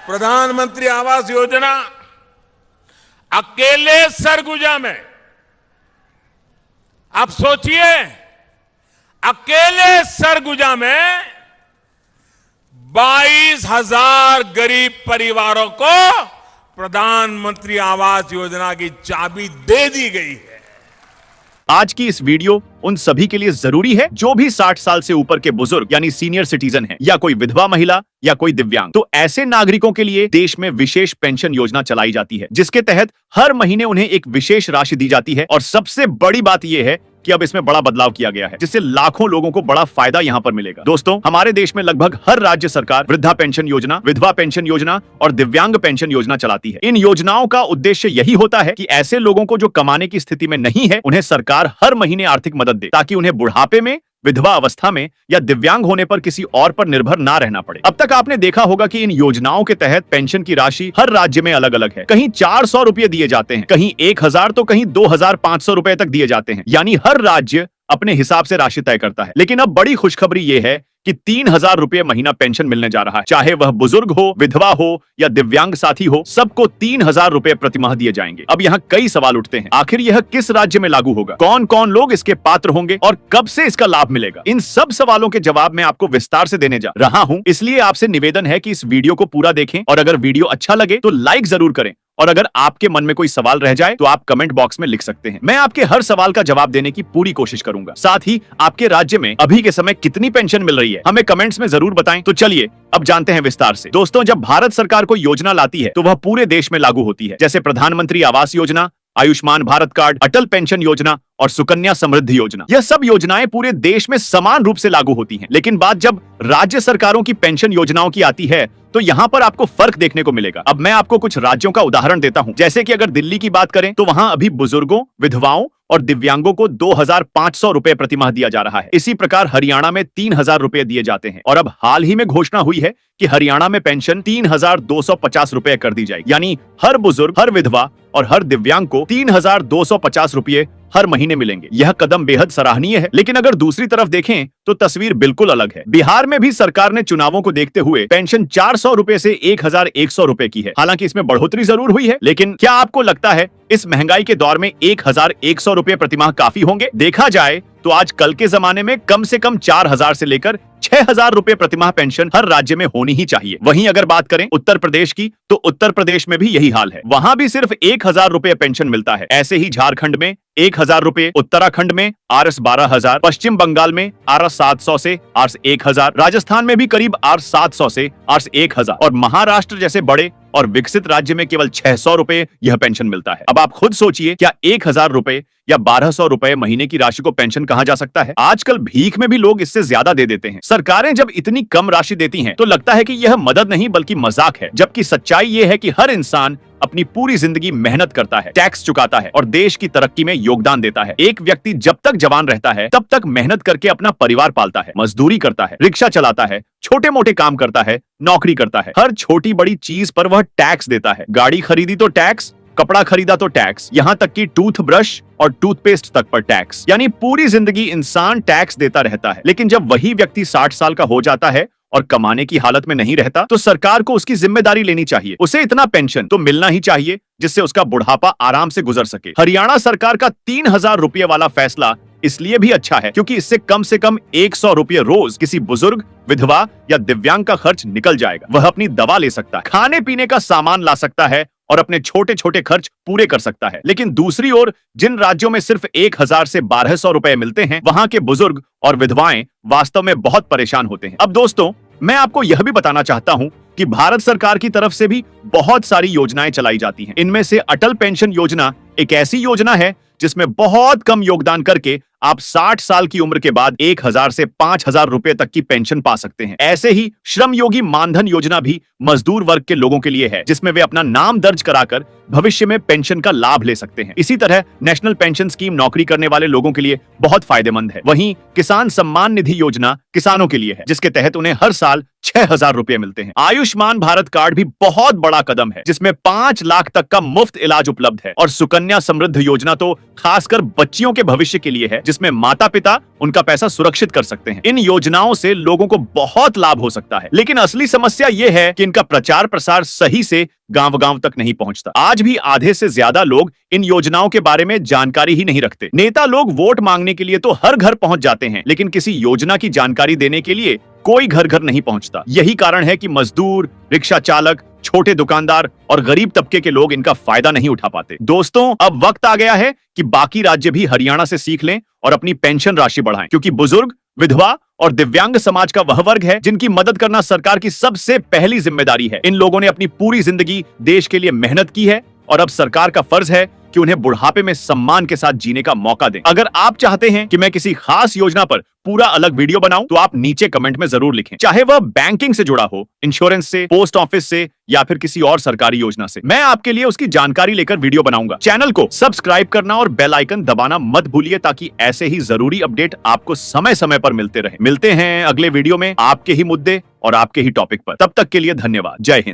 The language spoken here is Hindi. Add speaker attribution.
Speaker 1: प्रधानमंत्री आवास योजना अकेले सरगुजा में, आप सोचिए, अकेले सरगुजा में 22,000 गरीब परिवारों को प्रधानमंत्री आवास योजना की चाबी दे दी गई है।
Speaker 2: आज की इस वीडियो उन सभी के लिए जरूरी है जो भी 60 साल से ऊपर के बुजुर्ग यानी सीनियर सिटीजन हैं, या कोई विधवा महिला या कोई दिव्यांग। तो ऐसे नागरिकों के लिए देश में विशेष पेंशन योजना चलाई जाती है, जिसके तहत हर महीने उन्हें एक विशेष राशि दी जाती है। और सबसे बड़ी बात यह है कि अब इसमें बड़ा बदलाव किया गया है, जिससे लाखों लोगों को बड़ा फायदा यहां पर मिलेगा। दोस्तों, हमारे देश में लगभग हर राज्य सरकार वृद्धा पेंशन योजना, विधवा पेंशन योजना और दिव्यांग पेंशन योजना चलाती है। इन योजनाओं का उद्देश्य यही होता है कि ऐसे लोगों को जो कमाने की स्थिति में नहीं है, उन्हें सरकार हर महीने आर्थिक मदद दे, ताकि उन्हें बुढ़ापे में, विधवा अवस्था में या दिव्यांग होने पर किसी और पर निर्भर ना रहना पड़े। अब तक आपने देखा होगा कि इन योजनाओं के तहत पेंशन की राशि हर राज्य में अलग अलग है। कहीं 400 रुपए दिए जाते हैं, कहीं 1,000 तो कहीं 2,500 रुपए तक दिए जाते हैं। यानी हर राज्य अपने हिसाब से राशि तय करता है। लेकिन अब बड़ी खुशखबरी यह है कि 3,000 रुपए महीना पेंशन मिलने जा रहा है। चाहे वह बुजुर्ग हो, विधवा हो या दिव्यांग साथी हो, सबको 3,000 रुपए प्रतिमाह दिए जाएंगे। अब यहाँ कई सवाल उठते हैं, आखिर यह किस राज्य में लागू होगा, कौन कौन लोग इसके पात्र होंगे और कब से इसका लाभ मिलेगा? इन सब सवालों के जवाब मैं आपको विस्तार से देने जा रहा हूँ। इसलिए आपसे निवेदन है कि इस वीडियो को पूरा देखें, और अगर वीडियो अच्छा लगे तो लाइक जरूर करें। और अगर आपके मन में कोई सवाल रह जाए तो आप कमेंट बॉक्स में लिख सकते हैं। मैं आपके हर सवाल का जवाब देने की पूरी कोशिश करूंगा। साथ ही आपके राज्य में अभी के समय कितनी पेंशन मिल रही है, हमें कमेंट्स में जरूर बताएं। तो चलिए अब जानते हैं विस्तार से। दोस्तों, जब भारत सरकार कोई योजना लाती है तो वह पूरे देश में लागू होती है, जैसे प्रधानमंत्री आवास योजना, आयुष्मान भारत कार्ड, अटल पेंशन योजना और सुकन्या समृद्धि योजना। यह सब योजनाएं पूरे देश में समान रूप से लागू होती हैं। लेकिन बात जब राज्य सरकारों की पेंशन योजनाओं की आती है तो यहाँ पर आपको फर्क देखने को मिलेगा। अब मैं आपको कुछ राज्यों का उदाहरण देता हूँ। जैसे कि अगर दिल्ली की बात करें तो वहाँ अभी बुजुर्गों, विधवाओं और दिव्यांगों को 2,500 रुपए प्रतिमाह दिया जा रहा है। इसी प्रकार हरियाणा में 3,000 रुपए दिए जाते हैं। और अब हाल ही में घोषणा हुई है कि हरियाणा में पेंशन 3,250 रुपए कर दी जाएगी। यानी हर बुजुर्ग, हर विधवा और हर दिव्यांग को 3,250 रुपए हर महीने मिलेंगे। यह कदम बेहद सराहनीय है। लेकिन अगर दूसरी तरफ देखें तो तस्वीर बिल्कुल अलग है। बिहार में भी सरकार ने चुनावों को देखते हुए पेंशन 400 रुपए से 1,100 रुपए की है। हालांकि इसमें बढ़ोतरी जरूर हुई है, लेकिन क्या आपको लगता है इस महंगाई के दौर में 1,100 रुपए प्रतिमाह काफी होंगे? देखा जाए तो आज कल के जमाने में कम से कम 4,000 से लेकर 6,000 रुपए प्रतिमाह पेंशन हर राज्य में होनी ही चाहिए। वहीं अगर बात करें उत्तर प्रदेश की, तो उत्तर प्रदेश में भी यही हाल है। वहां भी सिर्फ 1,000 रुपए पेंशन मिलता है। ऐसे ही झारखंड में 1,000 रुपए, उत्तराखंड में आरएस 12,000, पश्चिम बंगाल में आरएस 700 से आरएस 1,000, राजस्थान में भी करीब आरएस 700 से आरएस 1,000 और महाराष्ट्र जैसे बड़े और विकसित राज्य में केवल 600 रुपए यह पेंशन मिलता है। अब आप खुद सोचिए, क्या 1,000 रुपए या 1,200 रुपए महीने की राशि को पेंशन कहा जा सकता है? आजकल भीख में भी लोग इससे ज्यादा दे देते हैं। सरकारें जब इतनी कम राशि देती हैं तो लगता है कि यह मदद नहीं बल्कि मजाक है, जबकि सच्चाई यह है कि हर इंसान अपनी पूरी जिंदगी मेहनत करता है, टैक्स चुकाता है और देश की तरक्की में योगदान देता है। एक व्यक्ति जब तक जवान रहता है तब तक मेहनत करके अपना परिवार पालता है, मजदूरी करता है, रिक्शा चलाता है, छोटे मोटे काम करता है, नौकरी करता है। हर छोटी बड़ी चीज पर वह टैक्स देता है। गाड़ी खरीदी तो टैक्स, कपड़ा खरीदा तो टैक्स, यहाँ तक कि टूथब्रश और टूथपेस्ट तक पर टैक्स। यानी पूरी जिंदगी इंसान टैक्स देता रहता है। लेकिन जब वही व्यक्ति 60 साल का हो जाता है और कमाने की हालत में नहीं रहता, तो सरकार को उसकी जिम्मेदारी लेनी चाहिए। उसे इतना पेंशन तो मिलना ही चाहिए जिससे उसका बुढ़ापा आराम से गुजर सके। हरियाणा सरकार का 3,000 रुपए वाला फैसला इसलिए भी अच्छा है क्योंकि इससे कम से कम 100 रुपए रोज किसी बुजुर्ग, विधवा या दिव्यांग का खर्च निकल जाएगा। वह अपनी दवा ले सकता है, खाने पीने का सामान ला सकता है और अपने छोटे छोटे खर्च पूरे कर सकता है। लेकिन दूसरी ओर जिन राज्यों में सिर्फ 1,000 से 1,200 रुपए मिलते हैं, वहां के बुजुर्ग और विधवाएं वास्तव में बहुत परेशान होते हैं। अब दोस्तों, मैं आपको यह भी बताना चाहता हूं कि भारत सरकार की तरफ से भी बहुत सारी योजनाएं चलाई जाती हैं। इनमें से अटल पेंशन योजना एक ऐसी योजना है जिसमें बहुत कम योगदान करके आप 60 साल की उम्र के बाद 1,000 से 5,000 रुपए तक की पेंशन पा सकते हैं। ऐसे ही श्रम योगी मानधन योजना भी मजदूर वर्ग के लोगों के लिए है, जिसमें वे अपना नाम दर्ज कराकर भविष्य में पेंशन का लाभ ले सकते हैं। इसी तरह नेशनल पेंशन स्कीम नौकरी करने वाले लोगों के लिए बहुत फायदेमंद है। वहीं किसान सम्मान निधि योजना किसानों के लिए है, जिसके तहत उन्हें हर साल 6,000 रुपए मिलते हैं। आयुष्मान भारत कार्ड भी बहुत बड़ा कदम है, जिसमें 5 लाख तक का मुफ्त इलाज उपलब्ध है। और सुकन्या समृद्धि योजना तो खासकर बच्चियों के भविष्य के लिए है, जिसमें माता पिता उनका पैसा सुरक्षित कर सकते हैं। इन योजनाओं से लोगों को बहुत लाभ हो सकता है, लेकिन असली समस्या यह है कि इनका प्रचार प्रसार सही से गांव-गांव तक नहीं पहुंचता। आज भी आधे से ज्यादा लोग इन योजनाओं के बारे में जानकारी ही नहीं रखते। नेता लोग वोट मांगने के लिए तो हर घर पहुंच जाते हैं, लेकिन किसी योजना की जानकारी देने के लिए कोई घर घर नहीं पहुंचता। यही कारण है कि मजदूर, रिक्शा चालक, छोटे दुकानदार और गरीब तबके के लोग इनका फायदा नहीं उठा पाते। दोस्तों, अब वक्त आ गया है कि बाकी राज्य भी हरियाणा से सीख लें और अपनी पेंशन राशि बढ़ाएं, क्योंकि बुजुर्ग, विधवा और दिव्यांग समाज का वह वर्ग है जिनकी मदद करना सरकार की सबसे पहली जिम्मेदारी है। इन लोगों ने अपनी पूरी जिंदगी देश के लिए मेहनत की है और अब सरकार का फर्ज है कि उन्हें बुढ़ापे में सम्मान के साथ जीने का मौका दें। अगर आप चाहते हैं कि मैं किसी खास योजना पर पूरा अलग वीडियो बनाऊं, तो आप नीचे कमेंट में जरूर लिखें, चाहे वह बैंकिंग से जुड़ा हो, इंश्योरेंस से, पोस्ट ऑफिस से या फिर किसी और सरकारी योजना से। मैं आपके लिए उसकी जानकारी लेकर वीडियो बनाऊंगा। चैनल को सब्सक्राइब करना और बेल आइकन दबाना मत भूलिए, ताकि ऐसे ही जरूरी अपडेट आपको समय समय पर मिलते रहे। मिलते हैं अगले वीडियो में आपके ही मुद्दे और आपके ही टॉपिक पर। तब तक के लिए धन्यवाद। जय हिंद।